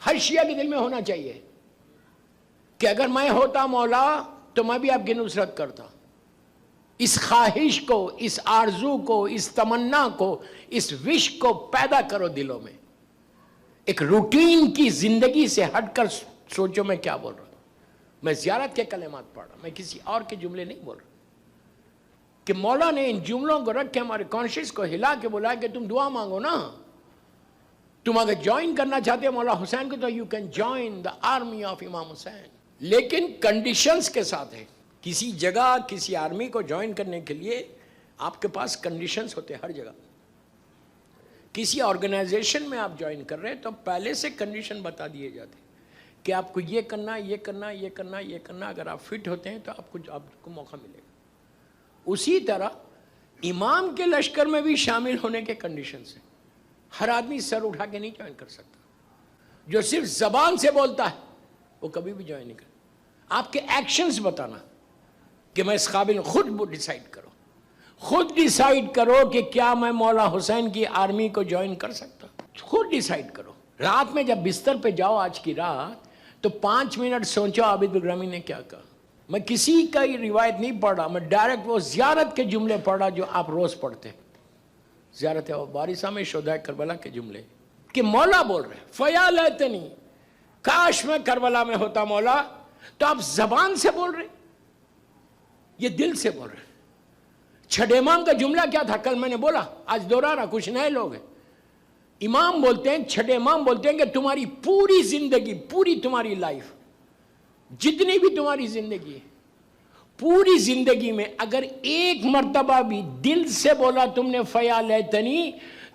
ہر شیعہ کے دل میں ہونا چاہیے کہ اگر میں ہوتا مولا تو میں بھی آپ کی نصرت کرتا. اس خواہش کو، اس آرزو کو، اس تمنا کو، اس وش کو پیدا کرو دلوں میں. ایک روٹین کی زندگی سے ہٹ کر سوچو میں کیا بول رہا ہوں. میں زیارت کے کلمات پڑھ رہا، میں کسی اور کے جملے نہیں بول رہا. کہ مولا نے ان جملوں کو رکھ کے ہمارے کانشیس کو ہلا کے بولا کہ تم دعا مانگو نا. تم اگر جوائن کرنا چاہتے ہو مولا حسین کو تو you can join the army of امام حسین. لیکن کنڈیشنز کے ساتھ ہے. کسی جگہ کسی آرمی کو جوائن کرنے کے لیے آپ کے پاس کنڈیشنز ہوتے ہیں ہر جگہ. کسی آرگنائزیشن میں آپ جوائن کر رہے ہیں تو پہلے سے کنڈیشن بتا دیے جاتے ہیں کہ آپ کو یہ کرنا، یہ کرنا، یہ کرنا، یہ کرنا. اگر آپ فٹ ہوتے ہیں تو آپ کو موقع ملے گا. اسی طرح امام کے لشکر میں بھی شامل ہونے کے کنڈیشنز ہیں. ہر آدمی سر اٹھا کے نہیں جوائن کر سکتا. جو صرف زبان سے بولتا ہے وہ کبھی بھی جوائن نہیں کرتا. آپ کے ایکشنز بتانا کہ میں اس قابل. خود ڈیسائیڈ کرو، خود ڈیسائیڈ کرو کہ کیا میں مولا حسین کی آرمی کو جوائن کر سکتا. خود ڈیسائیڈ کرو. رات میں جب بستر پہ جاؤ آج کی رات تو 5 منٹ سوچو عابد الگرامی نے کیا کہا. میں کسی کا ہی روایت نہیں پڑھ رہا، میں ڈائریکٹ وہ زیارت کے جملے پڑھ رہا جو آپ روز پڑھتے ہیں. زیارت بارثہ میں شہدائے کربلا کے جملے کہ مولا بول رہے ہیں فیا لیتنی، کاش میں کربلا میں ہوتا مولا. تو آپ زبان سے بول رہے، یہ دل سے بول رہے. چھٹے امام کا جملہ کیا تھا؟ کل میں نے بولا، آج دوہرا رہا. کچھ نئے لوگ ہیں. امام بولتے ہیں، چھٹے امام بولتے ہیں کہ تمہاری پوری زندگی، پوری تمہاری لائف، جتنی بھی تمہاری زندگی ہے، پوری زندگی میں اگر ایک مرتبہ بھی دل سے بولا تم نے فیا لیتنی،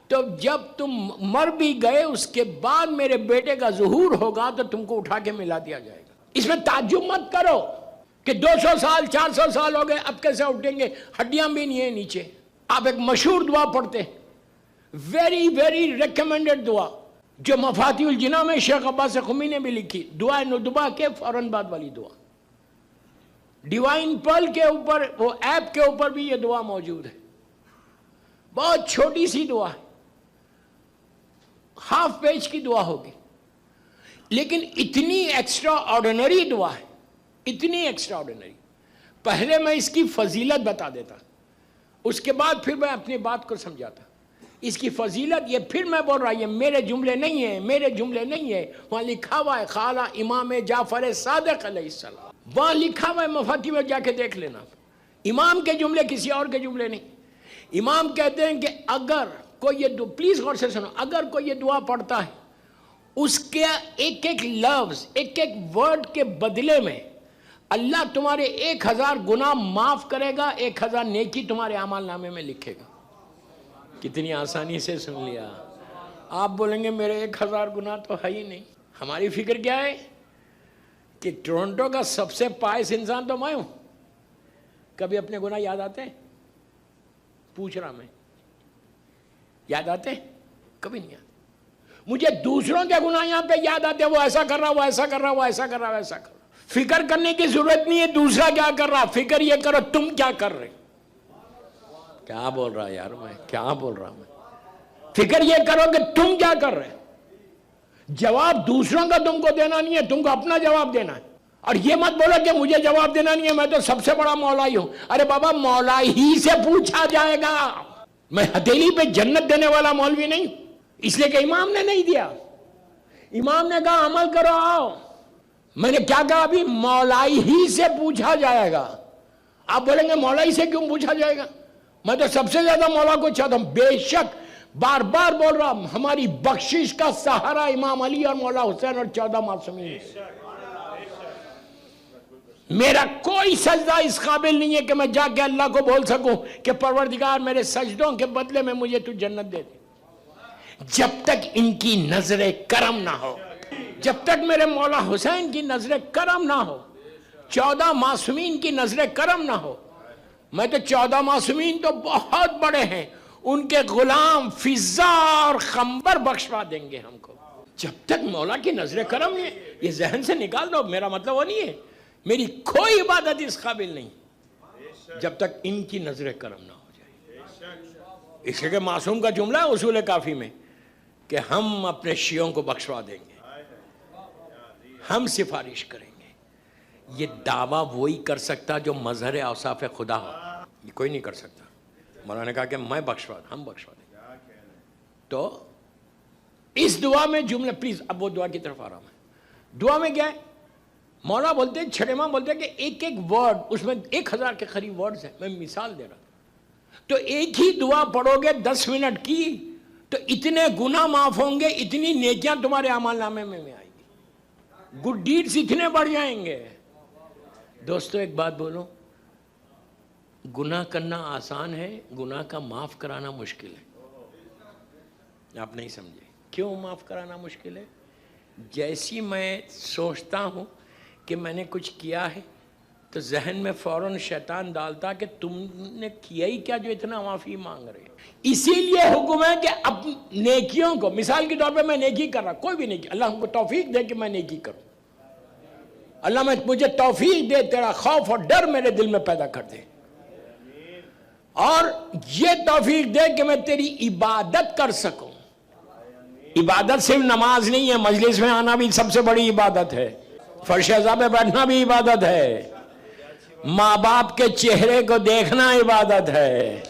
تو جب تم مر بھی گئے اس کے بعد میرے بیٹے کا ظہور ہوگا تو تم کو اٹھا کے ملا دیا جائے گا. اس میں تعجب مت کرو کہ 200 سال 400 سال ہو گئے اب کیسے اٹھیں گے، ہڈیاں بھی نہیں ہیں نیچے. آپ ایک مشہور دعا پڑھتے ہیں، ویری ویری ریکمینڈڈ دعا جو مفاتیح الجناح میں شیخ عباس خمی نے بھی لکھی، دعا ندبہ کے فوراً بعد والی دعا. ڈیوائن پرل کے اوپر، وہ ایپ کے اوپر بھی یہ دعا موجود ہے. بہت چھوٹی سی دعا ہے، ہاف پیج کی دعا ہوگی، لیکن اتنی ایکسٹرا آرڈینری دعا ہے، اتنی ایکسٹرا آرڈینری. پہلے میں اس کی فضیلت بتا دیتا، اس کے بعد پھر میں اپنی بات کو سمجھاتا. اس کی فضیلت یہ پھر میں بول رہا، یہ میرے جملے نہیں ہیں، میرے جملے نہیں ہیں. وہاں لکھا ہوا ہے خالہ امام جعفر صادق علیہ السلام، وہاں لکھا ہوا ہے، مفاتیح میں جا کے دیکھ لینا. امام کے جملے کسی اور کے جملے نہیں. امام کہتے ہیں کہ اگر کوئی یہ پلیز غور سے سنو، اگر کوئی یہ دعا پڑھتا ہے اس کے ایک ایک لفظ، ایک ایک ورڈ کے بدلے میں اللہ تمہارے 1000 گناہ معاف کرے گا، 1000 نیکی تمہارے اعمال نامے میں لکھے گا. کتنی آسانی سے سن لیا. آپ بولیں گے میرے 1000 گناہ تو ہے ہی نہیں. ہماری فکر کیا ہے کہ ٹورنٹو کا سب سے پائس انسان تو میں ہوں. کبھی اپنے گناہ یاد آتے ہیں؟ پوچھ رہا میں، یاد آتے ہیں؟ کبھی نہیں آتے. مجھے دوسروں کے گناہ یہاں پہ یاد آتے ہیں، وہ ایسا کر رہا، وہ ایسا کر رہا، وہ ایسا کر رہا، وہ ایسا کر رہا. فکر کرنے کی ضرورت نہیں ہے دوسرا کیا کر رہا، فکر یہ کرو تم کیا کر رہے. کیا بول رہا یار، میں کیا بول رہا میں. فکر یہ کرو کہ تم کیا کر رہے. جواب دوسروں کا تم کو دینا نہیں ہے، تم کو اپنا جواب دینا ہے. اور یہ مت بولو کہ مجھے جواب دینا نہیں ہے، میں تو سب سے بڑا مولائی ہوں. ارے بابا مولائی ہی سے پوچھا جائے گا. میں ہتھیلی پہ جنت دینے والا مولوی نہیں، اس لیے کہ امام نے نہیں دیا. امام نے کہا عمل کرو آؤ. میں نے کیا کہا ابھی؟ مولائی ہی سے پوچھا جائے گا. آپ بولیں گے مولائی سے کیوں پوچھا جائے گا؟ میں تو سب سے زیادہ مولا کو چاہتا ہوں. بے شک بار بار بول رہا ہوں، ہماری بخشش کا سہارا امام علی اور مولا حسین اور 14 معصومین. میرا کوئی سجدہ اس قابل نہیں ہے کہ میں جا کے اللہ کو بول سکوں کہ پروردگار میرے سجدوں کے بدلے میں مجھے تو جنت دے دے. جب تک ان کی نظر کرم نہ ہو، جب تک میرے مولا حسین کی نظر کرم نہ ہو، 14 معصومین کی نظر کرم نہ ہو. میں تو 14 معصومین تو بہت بڑے ہیں، ان کے غلام فضا اور خنبر بخشوا دیں گے ہم کو. جب تک مولا کی نظر کرم نہیں ہے، یہ ذہن سے نکال دو. میرا مطلب وہ نہیں ہے میری کوئی عبادت اس قابل نہیں جب تک ان کی نظر کرم نہ ہو جائے. اس لیے کہ معصوم کا جملہ ہے اصول کافی میں کہ ہم اپنے شیعوں کو بخشوا دیں گے. ہم سفارش کریں گے. یہ دعویٰ وہی کر سکتا جو مظہر اوصاف خدا ہو, یہ کوئی نہیں کر سکتا. مولانا نے کہا کہ میں بخشوا دوں, ہم بخشوا دیں. تو اس دعا میں جملہ, پلیز اب وہ دعا کی طرف آ رہا ہوں میں. دعا میں کیا ہے؟ مولا بولتے ہیں, چھڑے ماں بولتے ہیں کہ ایک ایک ورڈ, اس میں 1000 کے قریب ورڈز ہیں, میں مثال دے رہا ہوں. تو ایک ہی دعا پڑھو گے 10 منٹ کی تو اتنے گناہ معاف ہوں گے, اتنی نیکیاں تمہارے اعمال نامے میں آئیں گی, گڈ ڈیڈز اتنے بڑھ جائیں گے. دوستو ایک بات بولو, گناہ کرنا آسان ہے, گناہ کا معاف کرانا مشکل ہے. آپ نہیں سمجھے کیوں معاف کرانا مشکل ہے؟ جیسی میں سوچتا ہوں کہ میں نے کچھ کیا ہے تو ذہن میں فوراً شیطان ڈالتا کہ تم نے کیا ہی کیا جو اتنا معافی مانگ رہے. اسی لیے حکم ہے کہ اب نیکیوں کو, مثال کے طور پہ میں نیکی کر رہا, کوئی بھی نیکی, اللہ ہم کو توفیق دے کہ میں نیکی کروں. اللہ مجھے توفیق دے, تیرا خوف اور ڈر میرے دل میں پیدا کر دے, اور یہ توفیق دے کہ میں تیری عبادت کر سکوں. عبادت صرف نماز نہیں ہے, مجلس میں آنا بھی سب سے بڑی عبادت ہے, فرش ازا پہ بیٹھنا بھی عبادت ہے, ماں باپ کے چہرے کو دیکھنا عبادت ہے,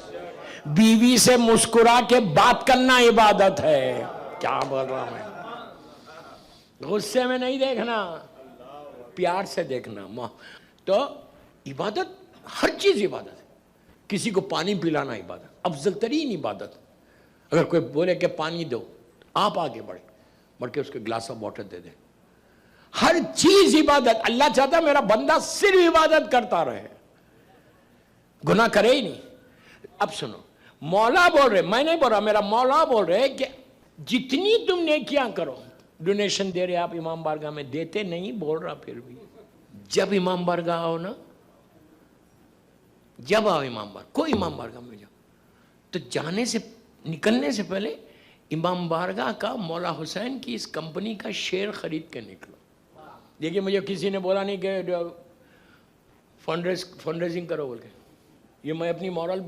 بیوی سے مسکرا کے بات کرنا عبادت ہے. کیا بول رہا ہوں میں؟ غصے میں نہیں دیکھنا, پیار سے دیکھنا. تو عبادت, ہر چیز عبادت ہے. کسی کو پانی پلانا عبادت, افضل ترین عبادت. اگر کوئی بولے کہ پانی دو, آپ آگے بڑھ کے اس کے گلاس آف واٹر دے دیں. ہر چیز عبادت. اللہ چاہتا ہے میرا بندہ صرف عبادت کرتا رہے, گناہ کرے ہی نہیں. اب سنو, مولا بول رہے, میں نہیں بول رہا, میرا مولا بول رہے کہ جتنی تم نیکیاں کرو, ڈونیشن دے رہے آپ امام بارگاہ میں, دیتے نہیں بول رہا, پھر بھی جب امام بارگاہ آؤ نا, جب آؤ امام بارگاہ, کوئی امام بارگاہ میں جاؤ, تو جانے سے, نکلنے سے پہلے امام بارگاہ کا, مولا حسین کی اس کمپنی کا شیئر خرید کے نکلو. دیکھیے مجھے کسی نے بولا نہیں کہ فنڈ ریزنگ کرو بول کے, یہ میں اپنی مورل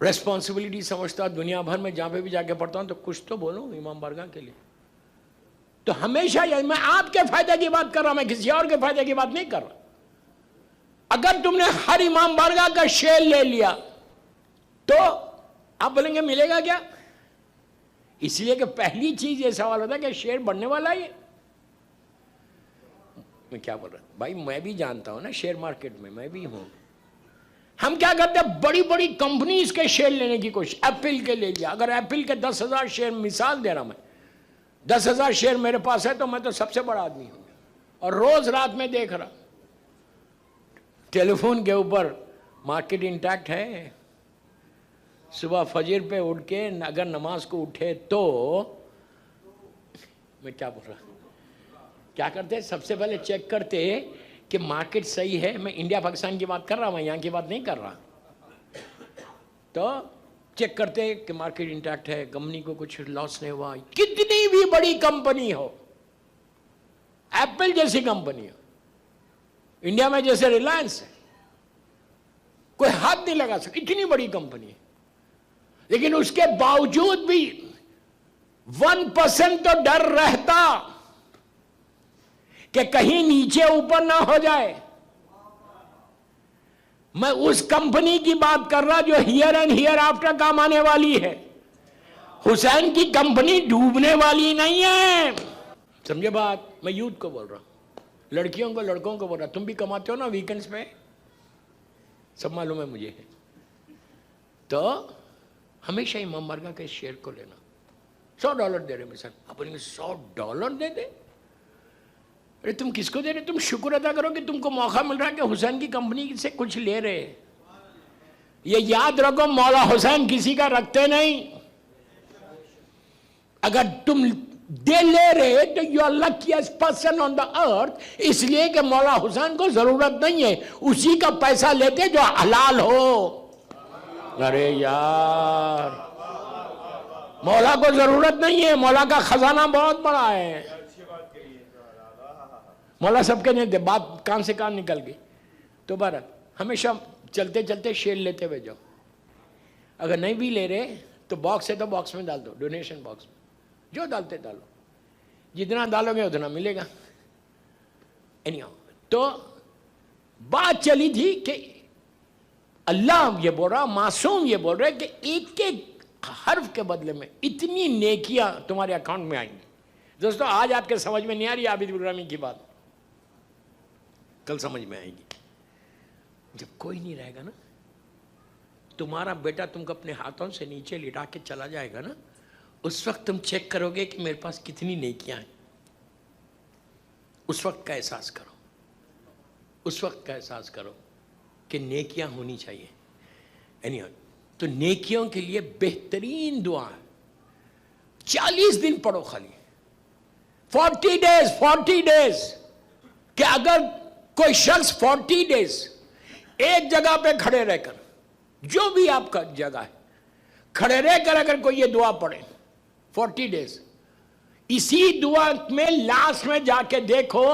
ریسپانسبلٹی سمجھتا, دنیا بھر میں جہاں پہ بھی جا کے پڑھتا ہوں تو کچھ تو بولوں امام بارگاہ کے لیے. تو ہمیشہ میں آپ کے فائدے کی بات کر رہا, میں کسی اور کے فائدے کی بات نہیں کر رہا. اگر تم نے ہر امام بارگاہ کا شیئر لے لیا تو آپ بولیں گے ملے گا کیا؟ اس لیے کہ پہلی چیز یہ سوال ہوتا ہے کہ شیئر بڑھنے والا ہے. میں کیا بول رہا ہوں بھائی, میں بھی جانتا ہوں نا شیئر مارکیٹ میں, میں بھی ہوں. ہم کیا کرتے ہیں, بڑی بڑی کمپنیز کے شیئر لینے کی کوشش. ایپل کے لے لیا, اگر ایپل کے 10,000 شیئر, مثال دے رہا میں, 10,000 شیئر میرے پاس ہے تو میں تو سب سے بڑا آدمی ہوں. اور روز رات میں دیکھ رہا, ٹیلی فون کے اوپر مارکیٹ انٹیکٹ ہے. صبح فجر پہ اٹھ کے اگر نماز کو اٹھے تو میں کیا بول رہا, کیا کرتے, سب سے پہلے چیک کرتے کہ مارکیٹ صحیح ہے. میں انڈیا پاکستان کی بات کر رہا ہوں, میں یہاں کی بات نہیں کر رہا. تو چیک کرتے کہ مارکیٹ انٹیکٹ ہے, کمپنی کو کچھ لاس نہیں ہوا. کتنی بھی بڑی کمپنی ہو, ایپل جیسی کمپنی ہو, انڈیا میں جیسے ریلائنس ہے, کوئی ہاتھ نہیں لگا سکتا, اتنی بڑی کمپنی ہے. لیکن اس کے باوجود بھی 1% تو ڈر رہتا کہ کہیں نیچے اوپر نہ ہو جائے. میں اس کمپنی کی بات کر رہا جو ہیئر اینڈ ہیئر آفٹر کام آنے والی ہے. حسین کی کمپنی ڈوبنے والی نہیں ہے. سمجھے بات؟ میں یوتھ کو بول رہا ہوں, لڑکیوں کو, لڑکوں کو بول رہا. تم بھی کماتے ہو نا ویکنڈز پہ, سب معلوم ہے مجھے. تو ہمیشہ امام بارگاہ کے شیئر کو لینا. $100 دے رہے مثال, آپ بولیں گے $100 دے دے. ارے تم کس کو دے رہے, تم شکر ادا کرو کہ تم کو موقع مل رہا ہے کہ حسین کی کمپنی سے کچھ لے رہے. یہ یاد رکھو, مولا حسین کسی کا رکھتے نہیں. اگر تم دے لے رہے تو you are luckiest person on the earth, اس لیے کہ مولا حسین کو ضرورت نہیں ہے, اسی کا پیسہ لیتے جو حلال ہو. ارے یار, مولا کو ضرورت نہیں ہے, مولا کا خزانہ بہت بڑا ہے. مولا سب کے نہیں دے, بات کان سے کان نکل گئی. تو بہرحال ہمیشہ چلتے چلتے شیئر لیتے ہوئے جاؤ. اگر نہیں بھی لے رہے تو باکس ہے تو باکس میں ڈال دو, ڈونیشن باکس میں جو ڈالتے ڈالو. جتنا ڈالو گے اتنا ملے گا. تو بات چلی تھی کہ اللہ یہ بول رہا، معصوم یہ بول رہے کہ ایک ایک حرف کے بدلے میں اتنی نیکیاں تمہارے اکاؤنٹ میں آئیں گی. دوستو آج آپ کے سمجھ میں نہیں آ رہی عابد الرحمن کی بات، کل سمجھ میں آئے گی. جب کوئی نہیں رہے گا نا، تمہارا بیٹا تم کو اپنے ہاتھوں سے نیچے لٹا کے چلا جائے گا نا، اس وقت تم چیک کرو گے کہ میرے پاس کتنی نیکیاں ہیں. اس وقت کا احساس کرو، اس وقت کا احساس کرو کہ نیکیاں ہونی چاہیے. تو نیکیوں کے لیے بہترین دعا ہے 40 دن پڑھو، خالی 40 ڈیز کہ اگر کوئی شخص 40 ڈیز ایک جگہ پہ کھڑے رہ کر، جو بھی آپ کا جگہ ہے کھڑے رہ کر اگر کوئی یہ دعا پڑھے 40 ڈیز، اسی دعا میں لاسٹ میں جا کے دیکھو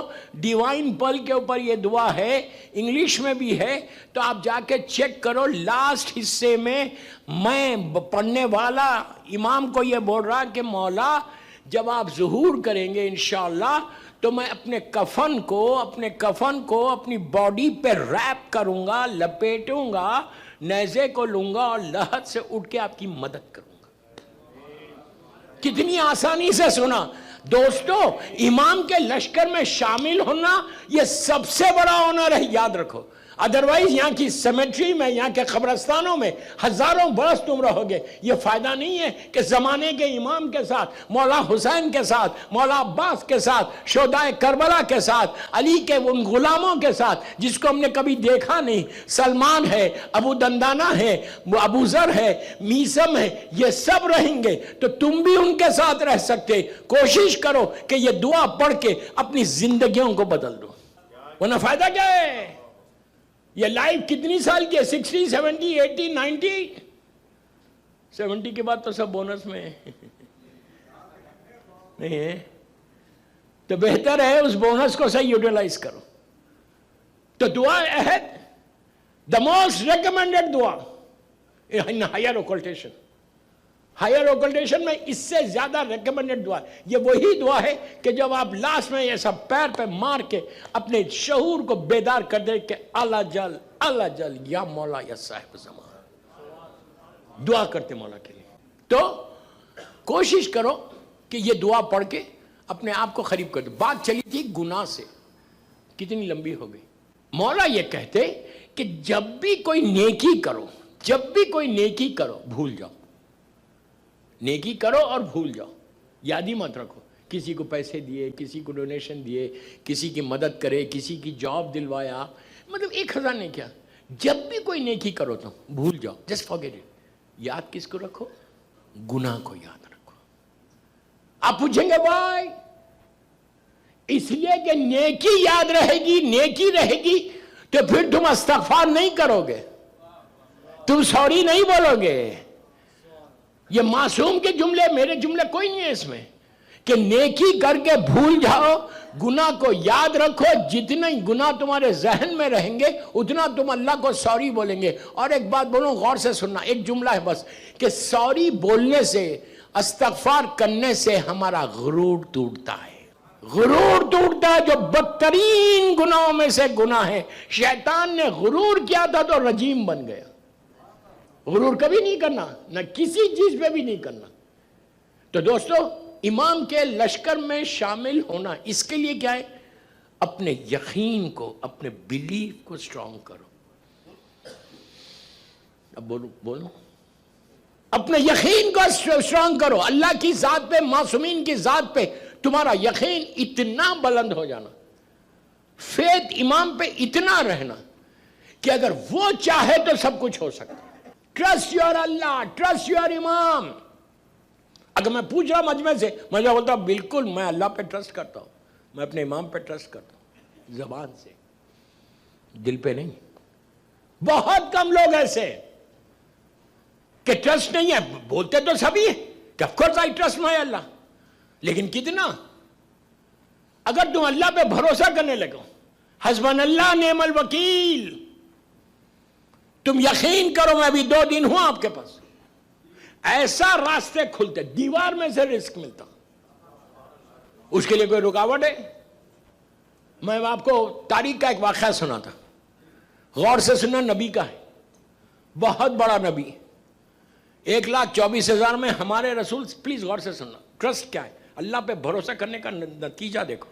ڈیوائن پل کے اوپر یہ دعا ہے، انگلش میں بھی ہے، تو آپ جا کے چیک کرو لاسٹ حصے میں میں پڑھنے والا امام کو یہ بول رہا کہ مولا جب آپ ظہور کریں گے انشاءاللہ تو میں اپنے کفن کو اپنی باڈی پہ ریپ کروں گا، لپیٹوں گا، نیزے کو لوں گا اور لحد سے اٹھ کے آپ کی مدد کروں گا. کتنی آسانی سے سنا دوستو. امام کے لشکر میں شامل ہونا یہ سب سے بڑا آنر ہے، یاد رکھو. ادروائز یہاں کی سیمیٹری میں، یہاں کے قبرستانوں میں ہزاروں برس تم رہو گے، یہ فائدہ نہیں ہے کہ زمانے کے امام کے ساتھ، مولا حسین کے ساتھ، مولا عباس کے ساتھ، شہدائے کربلا کے ساتھ، علی کے ان غلاموں کے ساتھ جس کو ہم نے کبھی دیکھا نہیں، سلمان ہے، ابو دندانہ ہے، ابو ذر ہے، میسم ہے، یہ سب رہیں گے تو تم بھی ان کے ساتھ رہ سکتے. کوشش کرو کہ یہ دعا پڑھ کے اپنی زندگیوں کو بدل دو، ورنہ فائدہ کیا ہے؟ یہ لائف کتنی سال کی ہے؟ 60 70 80 90 70 کے بعد تو سب بونس میں نہیں ہے. تو بہتر ہے اس بونس کو صحیح یوٹیلائز کرو. تو دعا عہد the most recommended دعا in higher occultation. ہائر اوکلٹیشن میں اس سے زیادہ ریکمنڈڈ دعا ہے. یہ وہی دعا ہے کہ جب آپ لاسٹ میں یہ سب پیر پہ مار کے اپنے شعور کو بیدار کر دے کہ اللہ جل یا مولا یا صاحب زمان، دعا کرتے مولا کے لیے. تو کوشش کرو کہ یہ دعا پڑھ کے اپنے آپ کو قریب کر دو. بات چلی تھی گناہ سے، کتنی لمبی ہو گئی. مولا یہ کہتے کہ جب بھی کوئی نیکی کرو بھول جاؤ. نیکی کرو اور بھول جاؤ، یاد ہی مت رکھو. کسی کو پیسے دیے، کسی کو ڈونیشن دیے، کسی کی مدد کرے، کسی کی جاب دلوایا، مطلب 1000 نے کیا. جب بھی کوئی نیکی کرو تو بھول جاؤ، جسٹ فارگیٹ اٹ. یاد کس کو رکھو؟ گناہ کو یاد رکھو. آپ پوچھیں گے بھائی اس لیے کہ نیکی یاد رہے گی، نیکی رہے گی تو پھر تم استغفار نہیں کرو گے، تم سوری نہیں بولو گے. یہ معصوم کے جملے، میرے جملے کوئی نہیں ہے اس میں کہ نیکی کر کے بھول جاؤ، گناہ کو یاد رکھو. جتنے گناہ تمہارے ذہن میں رہیں گے اتنا تم اللہ کو سوری بولیں گے. اور ایک بات بولوں، غور سے سننا، ایک جملہ ہے بس، کہ سوری بولنے سے، استغفار کرنے سے ہمارا غرور ٹوٹتا ہے. غرور ٹوٹتا ہے، جو بدترین گناہوں میں سے گناہ ہے. شیطان نے غرور کیا تھا تو رجیم بن گیا. غرور کبھی نہیں کرنا، نہ کسی چیز پہ بھی نہیں کرنا. تو دوستو امام کے لشکر میں شامل ہونا، اس کے لیے کیا ہے؟ اپنے یقین کو، اپنے بیلیف کو سٹرونگ کرو. اب بولو اپنے یقین کو سٹرونگ کرو. اللہ کی ذات پہ، معصومین کی ذات پہ تمہارا یقین اتنا بلند ہو جانا، فیت امام پہ اتنا رہنا کہ اگر وہ چاہے تو سب کچھ ہو سکتا. Trust your Allah, trust your امام. اگر میں پوچھ رہا مجمع سے، میں بولتا ہوں بالکل میں اللہ پہ ٹرسٹ کرتا ہوں، میں اپنے امام پہ ٹرسٹ کرتا ہوں، زبان سے، دل پہ نہیں. بہت کم لوگ ایسے کہ ٹرسٹ نہیں ہے، بولتے تو سبھی ہیں کہ آف کورس آئی ٹرسٹ مائی اللہ، لیکن کتنا؟ اگر تم اللہ پہ بھروسہ کرنے لگو، حسبنا اللہ نعم الوکیل، تم یقین کرو میں ابھی 2 دن ہوں آپ کے پاس، ایسا راستے کھلتے، دیوار میں سے رزق ملتا. اس کے لیے کوئی رکاوٹ ہے؟ میں آپ کو تاریخ کا ایک واقعہ سناتا، غور سے سننا، نبی کا ہے، بہت بڑا نبی، 1,24,000 میں ہمارے رسول، پلیز غور سے سننا، ٹرسٹ کیا ہے، اللہ پہ بھروسہ کرنے کا نتیجہ دیکھو۔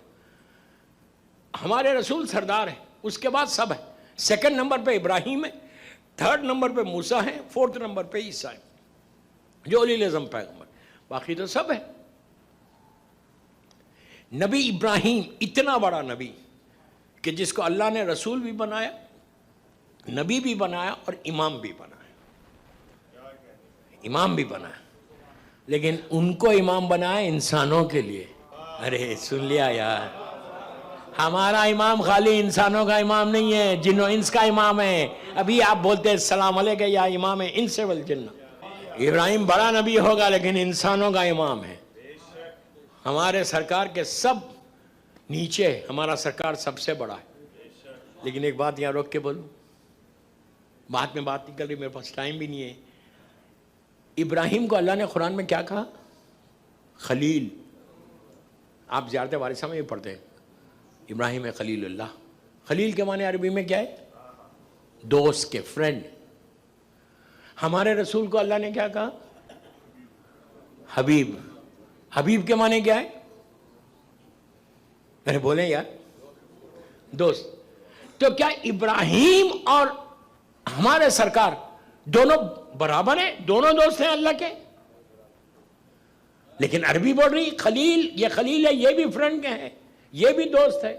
ہمارے رسول سردار ہے، اس کے بعد سب ہے، سیکنڈ نمبر پہ ابراہیم ہے، تھرڈ نمبر پہ موسیٰ ہے، فورتھ نمبر پہ عیسیٰ ہے جو اولی العزم پیغمبر، باقی تو سب ہے۔ نبی ابراہیم اتنا بڑا نبی کہ جس کو اللہ نے رسول بھی بنایا، نبی بھی بنایا اور امام بھی بنایا، امام بھی بنایا، لیکن ان کو امام بنایا انسانوں کے لیے۔ ارے سن لیا یار، ہمارا امام خالی انسانوں کا امام نہیں ہے، جن و انس کا امام ہے۔ ابھی آپ بولتے ہیں السلام علیکم یا امام انس والجن، ابراہیم بڑا نبی ہوگا لیکن انسانوں کا امام ہے۔ ہمارے سرکار کے سب نیچے، ہمارا سرکار سب سے بڑا ہے۔ لیکن ایک بات یہاں روک کے بولوں، بات میں بات نہیں کر رہی، میرے پاس ٹائم بھی نہیں ہے۔ ابراہیم کو اللہ نے قرآن میں کیا کہا؟ خلیل۔ آپ زیارت وارثہ میں بھی پڑھتے ہیں، ابراہیم خلیل اللہ۔ خلیل کے معنی عربی میں کیا ہے؟ دوست کے، فرینڈ۔ ہمارے رسول کو اللہ نے کیا کہا؟ حبیب۔ حبیب کے معنی کیا ہے؟ ارے بولیں یار، دوست۔ تو کیا ابراہیم اور ہمارے سرکار دونوں برابر ہیں؟ دونوں دوست ہیں اللہ کے؟ لیکن عربی بول رہی خلیل، یہ خلیل ہے، یہ بھی فرینڈ کے ہیں، یہ بھی دوست ہے۔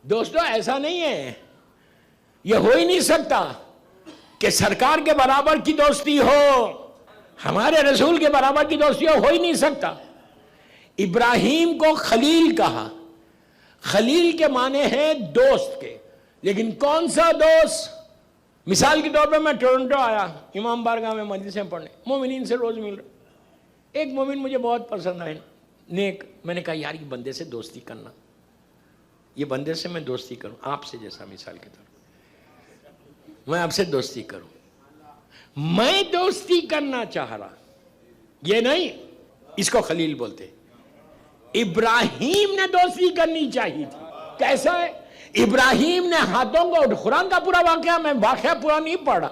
دوستو ایسا نہیں ہے، یہ ہو ہی نہیں سکتا کہ سرکار کے برابر کی دوستی ہو، ہمارے رسول کے برابر کی دوستی ہو ہی نہیں سکتا۔ ابراہیم کو خلیل کہا، خلیل کے معنی ہیں دوست کے، لیکن کون سا دوست؟ مثال کے طور پہ میں ٹورنٹو آیا امام بارگاہ میں مجلسیں پڑھنے، مومنین سے روز مل رہا، ایک مومن مجھے بہت پسند آئے، نیک۔ میں نے کہا یار یہ بندے سے دوستی کرنا، یہ بندے سے میں دوستی کروں، آپ سے جیسا مثال کے طور پر میں آپ سے دوستی کروں، میں دوستی کرنا چاہ رہا، یہ نہیں، اس کو خلیل بولتے۔ ابراہیم نے دوستی کرنی چاہیے تھی، کیسا ہے؟ ابراہیم نے ہاتھوں کو، قرآن کا پورا واقعہ، میں واقعہ پورا نہیں پڑھا،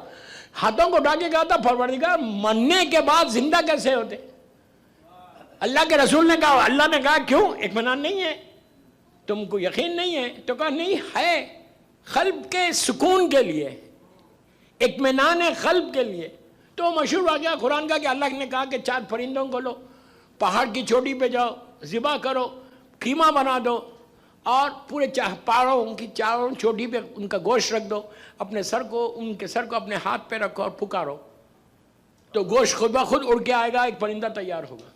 ہاتھوں کو اٹھا کے کہا تھا پروردگار مرنے کے بعد زندہ کیسے ہوتے؟ اللہ کے رسول نے کہا، اللہ نے کہا کیوں؟ اطمینان نہیں ہے؟ تم کو یقین نہیں ہے؟ تو کہا نہیں ہے، قلب کے سکون کے لیے، اطمینان قلب کے لیے۔ تو مشہور واقعہ قرآن کا کہ اللہ نے کہا کہ 4 پرندوں کو لو، پہاڑ کی چوٹی پہ جاؤ، ذبح کرو، قیمہ بنا دو، اور پورے پہاڑوں کی چاروں چوٹی پہ ان کا گوشت رکھ دو، اپنے سر کو، ان کے سر کو اپنے ہاتھ پہ رکھو اور پکارو، تو گوشت خود بخود اڑ کے آئے گا، ایک پرندہ تیار ہوگا۔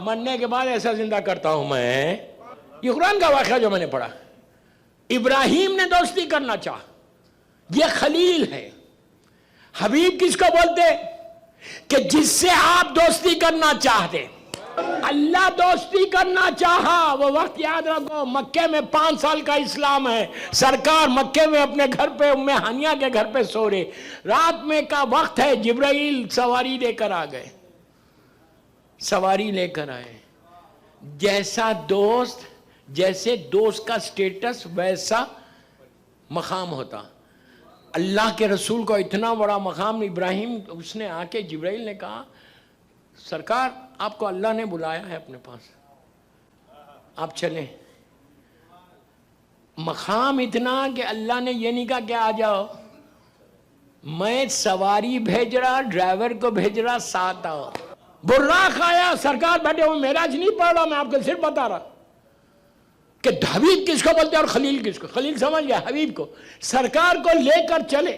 مرنے کے بعد ایسا زندہ کرتا ہوں میں۔ یہ قرآن کا واقعہ جو میں نے پڑھا۔ ابراہیم نے دوستی کرنا چاہا، یہ خلیل ہے۔ حبیب کس کو بولتے؟ کہ جس سے آپ دوستی کرنا چاہتے۔ اللہ دوستی کرنا چاہا، وہ وقت یاد رکھو، مکے میں 5 سال کا اسلام ہے، سرکار مکے میں اپنے گھر پہ ام ہانیہ کے گھر پہ سو رہے، رات میں کا وقت ہے، جبرائیل سواری لے کر آ گئے، سواری لے کر آئے۔ جیسا دوست، جیسے دوست کا سٹیٹس ویسا مقام ہوتا۔ اللہ کے رسول کو اتنا بڑا مقام ابراہیم، اس نے آ کے جبرائیل نے کہا سرکار آپ کو اللہ نے بلایا ہے اپنے پاس، آپ چلیں۔ مقام اتنا کہ اللہ نے یہ نہیں کہا کہ آ جاؤ، میں سواری بھیج رہا، ڈرائیور کو بھیج رہا، ساتھ آؤ۔ براق آیا، سرکار بیٹھے ہوئے، معراج نہیں پڑھ رہا، میں آپ کو صرف بتا رہا کہ حبیب کس کو بولتے ہیں اور خلیل کس کو۔ خلیل سمجھ گیا، حبیب کو، سرکار کو لے کر چلے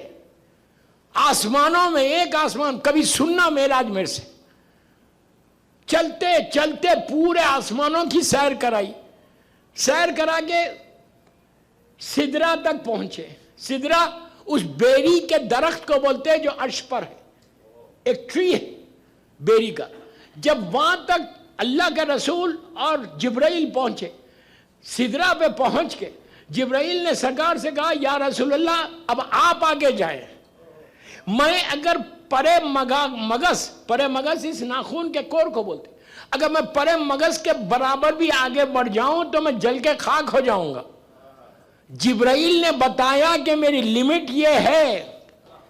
آسمانوں میں، ایک آسمان، کبھی سننا معراج میرے سے، چلتے چلتے پورے آسمانوں کی سیر کرائی، سیر کرا کے سدرا تک پہنچے۔ سدرا اس بیری کے درخت کو بولتے ہیں جو عرش پر ہے، ایک ٹری ہے بیری کا۔ جب وہاں تک اللہ کے رسول اور جبرائیل پہنچے، سدرا پہ پہنچ کے جبرائیل نے سرکار سے کہا یا رسول اللہ اب آپ آگے جائیں، میں اگر پرے مگس اس ناخون کے کور کو بولتے، اگر میں پرے مغز کے برابر بھی آگے بڑھ جاؤں تو میں جل کے خاک ہو جاؤں گا. جبرائیل نے بتایا کہ میری لمٹ یہ ہے.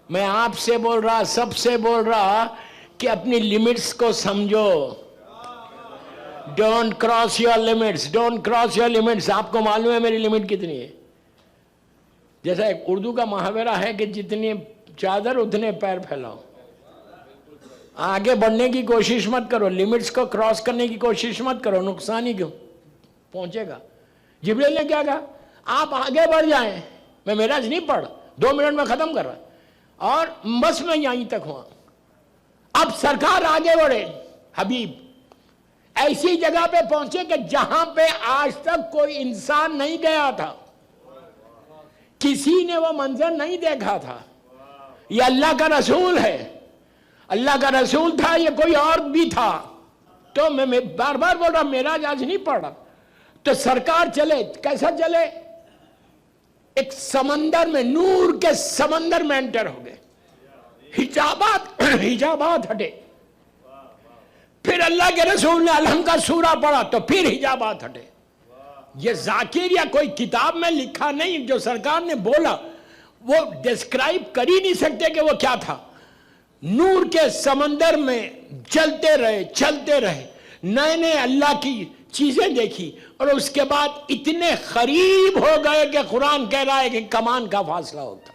میں آپ سے بول رہا, سب سے بول رہا کہ اپنی لمٹس کو سمجھو. Don't cross your limits, don't cross your limits. آپ کو معلوم ہے میری لمٹ کتنی ہے؟ جیسا ایک اردو کا محاورہ ہے کہ جتنی چادر اتنے پیر پھیلاؤ. آگے بڑھنے کی کوشش مت کرو, لمٹس کو کراس کرنے کی کوشش مت کرو, نقصان ہی کیوں پہنچے گا. جبریل نے کیا کہا؟ آپ آگے بڑھ جائیں, میں معراج نہیں پڑھ, 2 منٹ میں ختم کر رہا, اور بس میں یہیں تک ہوا. اب سرکار آگے بڑھے, حبیب ایسی جگہ پہ پہنچے کہ جہاں پہ آج تک کوئی انسان نہیں گیا تھا, کسی نے وہ منظر نہیں دیکھا تھا. یہ اللہ کا رسول ہے, اللہ کا رسول تھا, یہ کوئی اور بھی تھا. تو میں بار بار بول رہا معراج آج نہیں پڑھ رہا. تو سرکار چلے, کیسا چلے؟ ایک سمندر میں, نور کے سمندر میں انٹر ہو گئے. حجابات ہٹے. پھر اللہ کے رسول نے الحم کا سورہ پڑھا تو پھر حجابات ہٹے. یہ ذاکر یا کوئی کتاب میں لکھا نہیں, جو سرکار نے بولا وہ ڈسکرائب کر ہی نہیں سکتے کہ وہ کیا تھا. نور کے سمندر میں چلتے رہے, نئے نئے اللہ کی چیزیں دیکھی, اور اس کے بعد اتنے قریب ہو گئے کہ قرآن کہہ رہا ہے کہ کمان کا فاصلہ ہوتا.